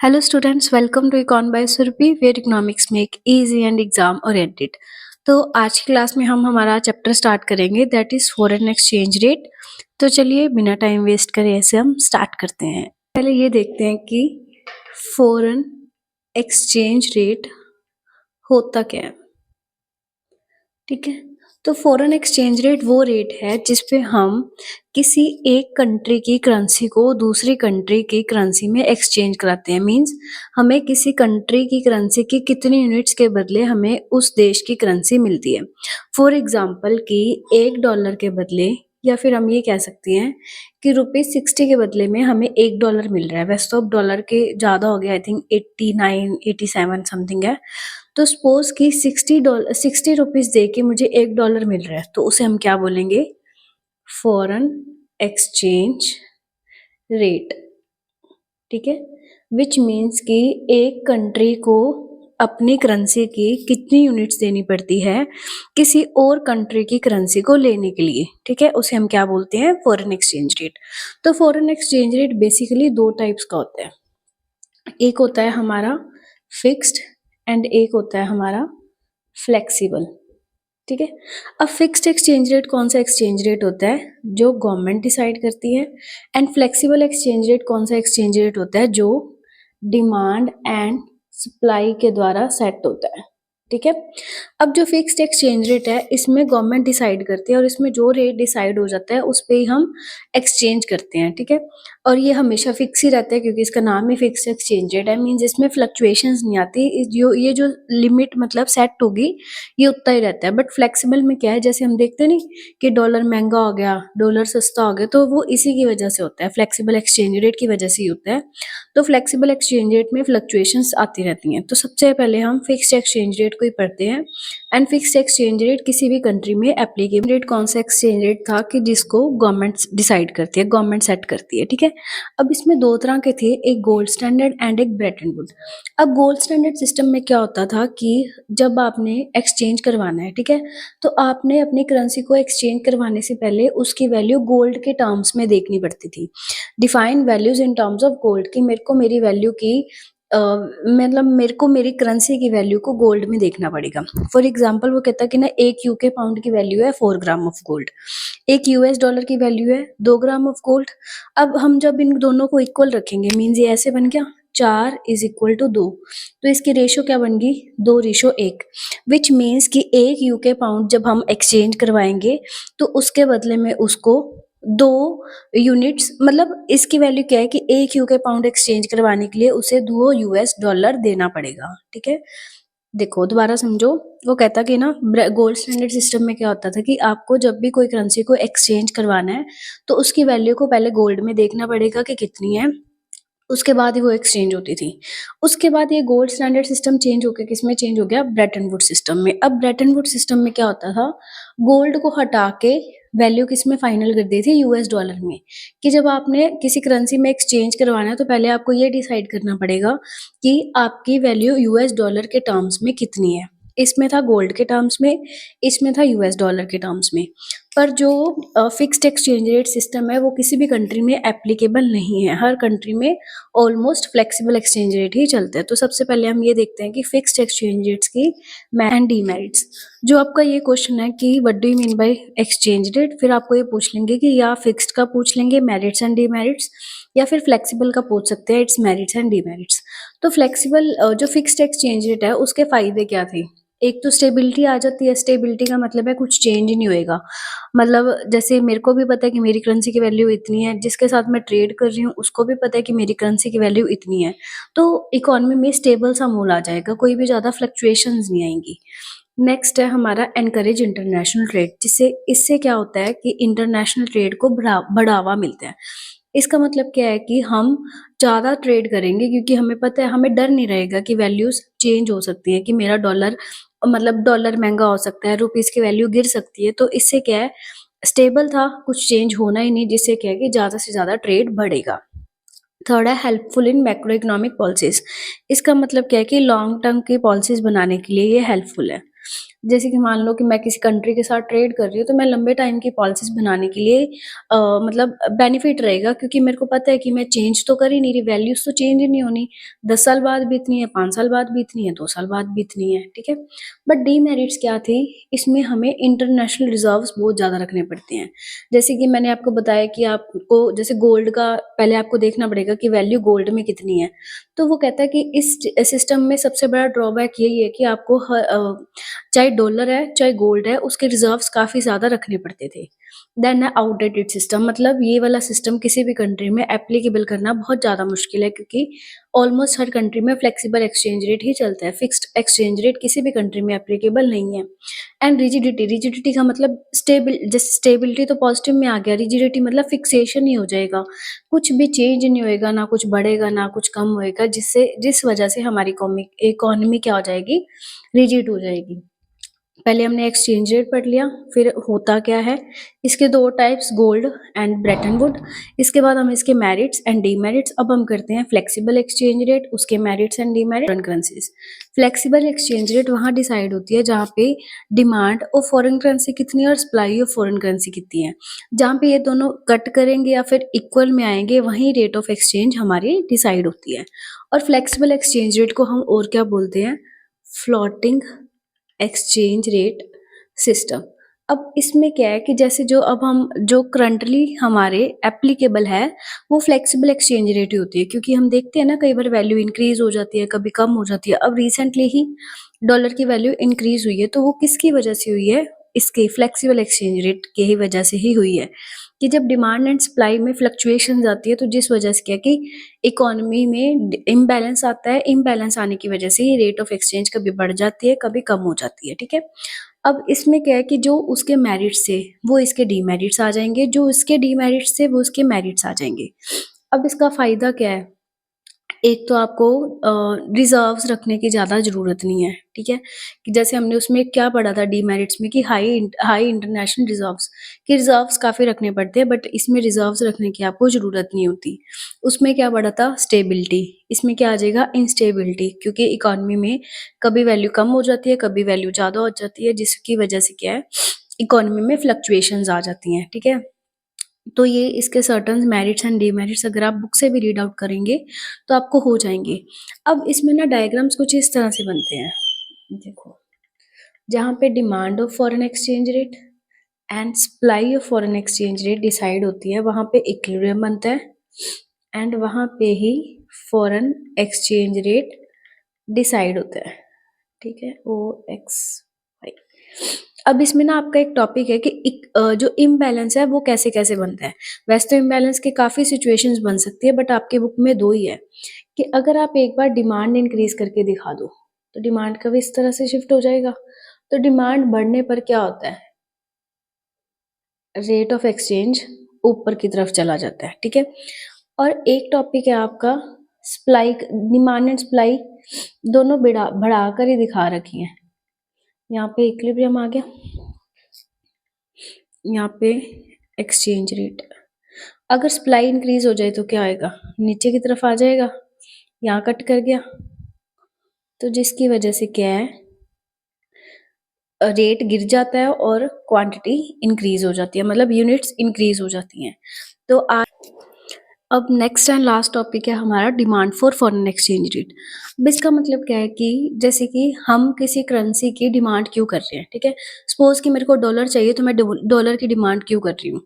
Hello students, welcome to Econ by Surabhi where economics make easy and exam oriented। तो आज की class में हम हमारा चैप्टर स्टार्ट करेंगे that is foreign exchange rate. तो चलिए बिना टाइम वेस्ट करे ऐसे हम स्टार्ट करते हैं। पहले ये देखते हैं कि फॉरेन एक्सचेंज रेट होता क्या है। ठीक है, तो फॉरेन एक्सचेंज रेट वो रेट है जिसपे हम किसी एक कंट्री की करेंसी को दूसरी कंट्री की करेंसी में एक्सचेंज कराते हैं। मींस हमें किसी कंट्री की करेंसी की कितनी यूनिट्स के बदले हमें उस देश की करेंसी मिलती है। फॉर एग्जांपल कि $1 के बदले, या फिर हम ये कह सकते हैं कि ₹60 के बदले में हमें $1 मिल रहा है। वैसे तो अब डॉलर के ज़्यादा हो गया, आई थिंक 89 87 समथिंग है। तो सपोज कि ₹60 दे के मुझे $1 मिल रहा है, तो उसे हम क्या बोलेंगे? Foreign exchange rate. ठीक है, विच मीन्स कि एक कंट्री को अपनी करेंसी की कितनी यूनिट्स देनी पड़ती है किसी और कंट्री की करेंसी को लेने के लिए। ठीक है, उसे हम क्या बोलते हैं? Foreign exchange rate. तो फॉरेन एक्सचेंज रेट बेसिकली दो टाइप्स का होता है। एक होता है हमारा फिक्स्ड एंड एक होता है हमारा फ्लेक्सिबल। ठीक है, अब फिक्स्ड एक्सचेंज रेट कौन सा एक्सचेंज रेट होता है? जो गवर्नमेंट डिसाइड करती है। एंड फ्लेक्सिबल एक्सचेंज रेट कौन सा एक्सचेंज रेट होता है? जो डिमांड एंड सप्लाई के द्वारा सेट होता है। ठीक है, अब जो फिक्स्ड एक्सचेंज रेट है इसमें गवर्नमेंट डिसाइड करती है और इसमें जो रेट डिसाइड हो जाता है उस पे ही हम एक्सचेंज करते हैं। ठीक है, और ये हमेशा फिक्स ही रहता है क्योंकि इसका नाम ही फिक्स्ड एक्सचेंज रेट है। मींस इसमें फ्लक्चुएशंस नहीं आती। ये जो लिमिट मतलब सेट होगी ये उतना ही रहता है। बट फ्लेक्सिबल में क्या है, जैसे हम देखते नहीं कि डॉलर महंगा हो गया, डॉलर सस्ता हो गया, तो वो इसी की वजह से होता है, फ्लेक्सिबल एक्सचेंज रेट की वजह से ही होता है। तो फ्लेक्सिबल एक्सचेंज रेट में फ्लक्चुएशंस आती रहती हैं। तो सबसे पहले हम फिक्स्ड एक्सचेंज रेट को ही पढ़ते हैं। एंड फिक्स्ड एक्सचेंज रेट किसी भी कंट्री में एप्लीकेबल रेट कौन सा एक्सचेंज रेट था कि जिसको गवर्नमेंट डिसाइड करती है, गवर्नमेंट सेट करती है। ठीक है, अब इसमें दो तरह के थे, एक गोल्ड स्टैंडर्ड एंड एक ब्रेटन वुड। अब गोल्ड स्टैंडर्ड सिस्टम में क्या होता था कि जब आपने एक्सचेंज करवाना है, ठीक है, तो आपने अपनी करेंसी को एक्सचेंज करवाने से पहले उसकी वैल्यू गोल्ड के टर्म्स में देखनी पड़ती थी। Define values in terms of gold, कि मेरे को मेरी वैल्यू की मतलब मेरे को मेरी करेंसी की वैल्यू को गोल्ड में देखना पड़ेगा। फॉर एग्जांपल वो कहता है कि ना एक यूके पाउंड की वैल्यू है 4 ग्राम ऑफ गोल्ड, एक यूएस डॉलर की वैल्यू है 2 ग्राम ऑफ गोल्ड। अब हम जब इन दोनों को इक्वल रखेंगे, मीन्स ये ऐसे बन गया 4 इज इक्वल टू 2, तो इसकी रेशो क्या बन गई? 2:1, विच मीन्स कि एक यूके पाउंड जब हम एक्सचेंज करवाएंगे तो उसके बदले में उसको 2 यूनिट्स, मतलब इसकी वैल्यू क्या है कि एक यूके पाउंड एक्सचेंज करवाने के लिए उसे 2 यूएस डॉलर देना पड़ेगा। ठीक है, देखो दोबारा समझो। वो कहता कि ना गोल्ड स्टैंडर्ड सिस्टम में क्या होता था कि आपको जब भी कोई करेंसी को एक्सचेंज करवाना है तो उसकी वैल्यू को पहले गोल्ड में देखना पड़ेगा कि कितनी है, उसके बाद ही वो एक्सचेंज होती थी। उसके बाद ये गोल्ड स्टैंडर्ड सिस्टम चेंज होकर किसमें चेंज हो गया? ब्रेटन वुड सिस्टम में। अब ब्रेटन वुड सिस्टम में क्या होता था, गोल्ड को हटा के वैल्यू किसमें फाइनल कर दी थी? यूएस डॉलर में। कि जब आपने किसी करेंसी में एक्सचेंज करवाना है तो पहले आपको ये डिसाइड करना पड़ेगा कि आपकी वैल्यू यूएस डॉलर के टर्म्स में कितनी है। इसमें था गोल्ड के टर्म्स में, इसमें था यूएस डॉलर के टर्म्स में। पर जो फिक्स्ड एक्सचेंज रेट सिस्टम है वो किसी भी कंट्री में एप्लीकेबल नहीं है। हर कंट्री में ऑलमोस्ट फ्लेक्सिबल एक्सचेंज रेट ही चलते हैं। तो सबसे पहले हम ये देखते हैं कि फिक्स्ड एक्सचेंज रेट्स की एंड डीमेरिट्स। जो आपका ये क्वेश्चन है कि what do you mean by exchange rate, फिर आपको ये पूछ लेंगे कि या फिक्स्ड का पूछ लेंगे मेरिट्स एंड डीमेरिट्स, या फिर फ्लेक्सिबल का पूछ सकते हैं इट्स मेरिट्स एंड डीमेरिट्स। तो फ्लेक्सिबल जो फिक्स्ड एक्सचेंज रेट है उसके फायदे क्या थे? एक तो स्टेबिलिटी आ जाती है। स्टेबिलिटी का मतलब है कुछ चेंज ही नहीं होएगा। मतलब जैसे मेरे को भी पता है कि मेरी करेंसी की वैल्यू इतनी है, जिसके साथ मैं ट्रेड कर रही हूँ उसको भी पता है कि मेरी करेंसी की वैल्यू इतनी है, तो इकोनॉमी में स्टेबल सा मूल आ जाएगा, कोई भी ज़्यादा फ्लक्चुएशंस नहीं आएंगी। नेक्स्ट है हमारा एनकरेज इंटरनेशनल ट्रेड, जिससे इससे क्या होता है कि इंटरनेशनल ट्रेड को बढ़ावा मिलता है। इसका मतलब क्या है कि हम ज़्यादा ट्रेड करेंगे क्योंकि हमें पता है, हमें डर नहीं रहेगा कि वैल्यूज चेंज हो सकती है, कि मेरा डॉलर मतलब डॉलर महंगा हो सकता है, रुपीस की वैल्यू गिर सकती है। तो इससे क्या है, स्टेबल था, कुछ चेंज होना ही नहीं, जिससे क्या है कि ज़्यादा से ज़्यादा ट्रेड बढ़ेगा। थर्ड है helpful in macro economic policies. इसका मतलब क्या है कि लॉन्ग टर्म की पॉलिसीज बनाने के लिए ये हेल्पफुल है। जैसे कि मान लो कि मैं किसी कंट्री के साथ ट्रेड कर रही हूँ, तो मैं लंबे टाइम की पॉलिसीज़ बनाने के लिए मतलब बेनिफिट रहेगा, क्योंकि मेरे को पता है कि मैं चेंज तो कर ही नहीं रही, वैल्यूज़ तो चेंज ही नहीं होनी। 10 साल बाद भी इतनी है, 5 साल बाद भी इतनी है, 2 साल बाद भी इतनी है, ठीक है? बट डीमेरिट्स क्या थी, इसमें हमें इंटरनेशनल रिज़र्व्स बहुत ज़्यादा रखने पड़ते हैं। जैसे कि मैंने आपको बताया कि आपको जैसे गोल्ड का पहले आपको देखना पड़ेगा कि वैल्यू गोल्ड में कितनी है। तो वो कहता है कि इस सिस्टम में सबसे बड़ा ड्रॉबैक यही है कि आपको चाहे डॉलर है, चाहे गोल्ड है, उसके रिज़र्व्स काफ़ी ज़्यादा रखने पड़ते थे। देन है आउटडेटेड सिस्टम, मतलब ये वाला सिस्टम किसी भी कंट्री में एप्लीकेबल करना बहुत ज़्यादा मुश्किल है, क्योंकि ऑलमोस्ट हर कंट्री में फ्लेक्सिबल एक्सचेंज रेट ही चलता है। फिक्स्ड एक्सचेंज रेट किसी भी कंट्री में एप्लीकेबल नहीं है। एंड रिजिडिटी का मतलब जैसे स्टेबिलिटी तो पॉजिटिव में आ गया, रिजिडिटी मतलब फिक्सेशन ही हो जाएगा। कुछ भी चेंज नहीं होएगा, ना कुछ बढ़ेगा, ना कुछ कम होएगा, जिस वजह से हमारी इकोनॉमी क्या हो जाएगी, रिजिड हो जाएगी। पहले हमने एक्सचेंज रेट पढ़ लिया, फिर होता क्या है, इसके 2 types, gold and Brayton would. इसके बाद हम इसके मेरिट्स एंड डीमेरिट्स, अब हम करते हैं फ्लेक्सिबल एक्सचेंज रेट, उसके merits and demerits foreign currencies. Flexible exchange rate वहाँ डिसाइड होती है जहाँ पे डिमांड ऑफ फॉरेन करेंसी कितनी है और सप्लाई ऑफ फॉरेन करेंसी कितनी है। जहाँ पे ये दोनों कट करेंगे या फिर इक्वल में आएंगे, वहीं रेट ऑफ एक्सचेंज हमारी डिसाइड होती है। और फ्लेक्सिबल एक्सचेंज रेट को हम और क्या बोलते हैं, फ्लोटिंग एक्सचेंज रेट सिस्टम। अब इसमें क्या है कि जैसे जो करंटली हमारे एप्लीकेबल है, वो फ्लेक्सिबल एक्सचेंज रेट ही होती है, क्योंकि हम देखते हैं ना कई बार वैल्यू इंक्रीज हो जाती है, कभी कम हो जाती है। अब रिसेंटली ही डॉलर की वैल्यू इंक्रीज हुई है, तो वो किसकी वजह से हुई है, इसके फ्लेक्सिबल एक्सचेंज रेट की ही वजह से ही हुई है। कि जब डिमांड एंड सप्लाई में फ्लक्चुएशन आती है, तो जिस वजह से क्या कि इकोनॉमी में इम्बैलेंस आता है, इम्बैलेंस आने की वजह से ही रेट ऑफ एक्सचेंज कभी बढ़ जाती है, कभी कम हो जाती है, ठीक है। अब इसमें क्या है कि जो उसके मेरिट्स थे वो इसके डीमेरिट्स आ जाएंगे, जो इसके डीमेरिट्स थे वो उसके मेरिट्स आ जाएंगे। अब इसका फायदा क्या है, एक तो आपको रिजर्व्स रखने की ज़्यादा ज़रूरत नहीं है, ठीक है? कि जैसे हमने उसमें क्या पढ़ा था डीमेरिट्स में, कि हाई इंटरनेशनल रिजर्व्स, कि रिजर्व्स काफ़ी रखने पड़ते हैं, बट इसमें रिजर्व्स रखने की आपको ज़रूरत नहीं होती। उसमें क्या पढ़ा था, स्टेबिलिटी, इसमें क्या आ जाएगा, इंस्टेबिलिटी, क्योंकि इकोनॉमी में कभी वैल्यू कम हो जाती है, कभी वैल्यू ज़्यादा हो जाती है, जिसकी वजह से क्या है, इकोनॉमी में फ्लक्चुएशंस आ जाती हैं, ठीक है? तो ये इसके सर्टेन मेरिट्स एंड डीमेरिट्स अगर आप बुक से भी रीड आउट करेंगे तो आपको हो जाएंगे। अब इसमें ना डायग्राम्स कुछ इस तरह से बनते हैं, देखो, जहाँ पे demand of foreign exchange rate and supply of foreign exchange rate decide होती है, वहाँ पे इक्विलिब्रियम बनता है, एंड वहाँ पे ही फॉरेन एक्सचेंज रेट डिसाइड होता है, ठीक है, ओ एक्स वाई। अब इसमें ना आपका एक टॉपिक है कि जो इम्बैलेंस है वो कैसे कैसे बनता है। वैसे तो इम्बैलेंस के काफ़ी सिचुएशंस बन सकती है, बट आपके बुक में 2 ही है। कि अगर आप एक बार डिमांड इंक्रीज करके दिखा दो, तो डिमांड कभी इस तरह से शिफ्ट हो जाएगा। तो डिमांड बढ़ने पर क्या होता है, रेट ऑफ एक्सचेंज ऊपर की तरफ चला जाता है, ठीक है। और एक टॉपिक है आपका सप्लाई, डिमांड एंड सप्लाई दोनों बढ़ा कर ही दिखा रखी है। यहाँ पे इक्विलिब्रियम आ गया, यहाँ पे एक्सचेंज रेट। अगर सप्लाई इंक्रीज हो जाए तो क्या आएगा, नीचे की तरफ आ जाएगा, यहाँ कट कर गया, तो जिसकी वजह से क्या है, रेट गिर जाता है और क्वांटिटी इंक्रीज हो जाती है, मतलब यूनिट्स इंक्रीज हो जाती हैं। तो अब नेक्स्ट एंड लास्ट टॉपिक है हमारा demand for foreign exchange rate. अब इसका मतलब क्या है कि जैसे कि हम किसी करेंसी की डिमांड क्यों कर रहे हैं, ठीक है। सपोज कि मेरे को डॉलर चाहिए, तो मैं डॉलर की डिमांड क्यों कर रही हूँ।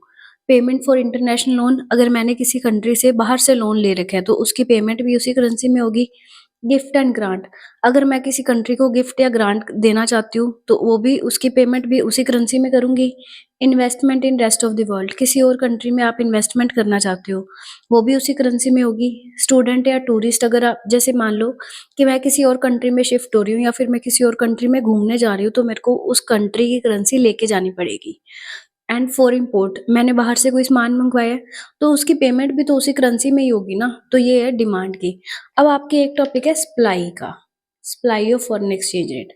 पेमेंट फॉर इंटरनेशनल लोन, अगर मैंने किसी कंट्री से बाहर से लोन ले रखा है तो उसकी पेमेंट भी उसी करेंसी में होगी। गिफ्ट एंड ग्रांट, अगर मैं किसी कंट्री को गिफ्ट या ग्रांट देना चाहती हूँ तो वो भी उसकी पेमेंट भी उसी करेंसी में करूंगी। Investment in rest of the world, किसी और कंट्री में आप इन्वेस्टमेंट करना चाहते हो, वो भी उसी करेंसी में होगी। स्टूडेंट या टूरिस्ट, अगर आप जैसे मान लो कि मैं किसी और कंट्री में शिफ्ट हो रही हूँ या फिर मैं किसी और कंट्री में घूमने जा रही हूँ, तो मेरे को उस कंट्री की करेंसी लेके जानी पड़ेगी। एंड फॉर इम्पोर्ट, मैंने बाहर से कोई सामान मंगवाया है तो उसकी पेमेंट भी तो उसी करेंसी में ही होगी ना। तो ये है डिमांड की। अब आपके एक टॉपिक है सप्लाई का, supply of foreign exchange rate.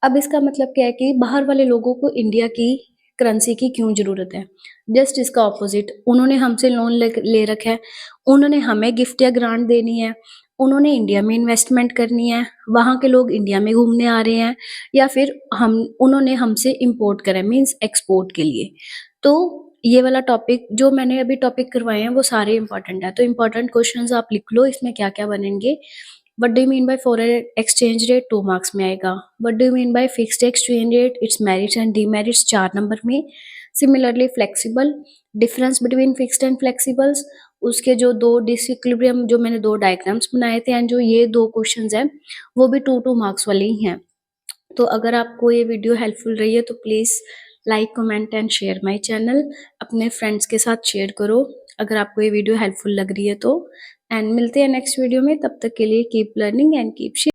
अब इसका मतलब क्या है कि बाहर वाले लोगों को इंडिया की करेंसी की क्यों जरूरत है। जस्ट इसका ऑपोजिट, उन्होंने हमसे लोन ले रखा है, उन्होंने हमें गिफ्ट या ग्रांट देनी है, उन्होंने इंडिया में इन्वेस्टमेंट करनी है, वहाँ के लोग इंडिया में घूमने आ रहे हैं, या फिर हम उन्होंने हमसे इम्पोर्ट करा है मीन्स एक्सपोर्ट के लिए। तो ये वाला टॉपिक जो मैंने अभी टॉपिक करवाए हैं वो सारे इंपॉर्टेंट है। तो इंपॉर्टेंट क्वेश्चंस आप लिख लो, इसमें क्या क्या बनेंगे। What do you mean by foreign exchange rate, 2 marks में आएगा। What do you mean by fixed exchange rate, its merits and demerits, 4 number में। Similarly flexible, difference between fixed and flexibles, उसके जो दो डिसइक्विलिब्रियम जो मैंने दो डायग्राम्स बनाए थे एंड जो ये दो क्वेश्चंस हैं वो भी 2 मार्क्स वाले ही हैं। तो अगर आपको ये वीडियो हेल्पफुल रही है तो please like, comment and share my channel. अपने फ्रेंड्स के साथ शेयर करो अगर आपको ये वीडियो हेल्पफुल लग रही है तो। एंड मिलते हैं नेक्स्ट वीडियो में, तब तक के लिए कीप लर्निंग एंड कीप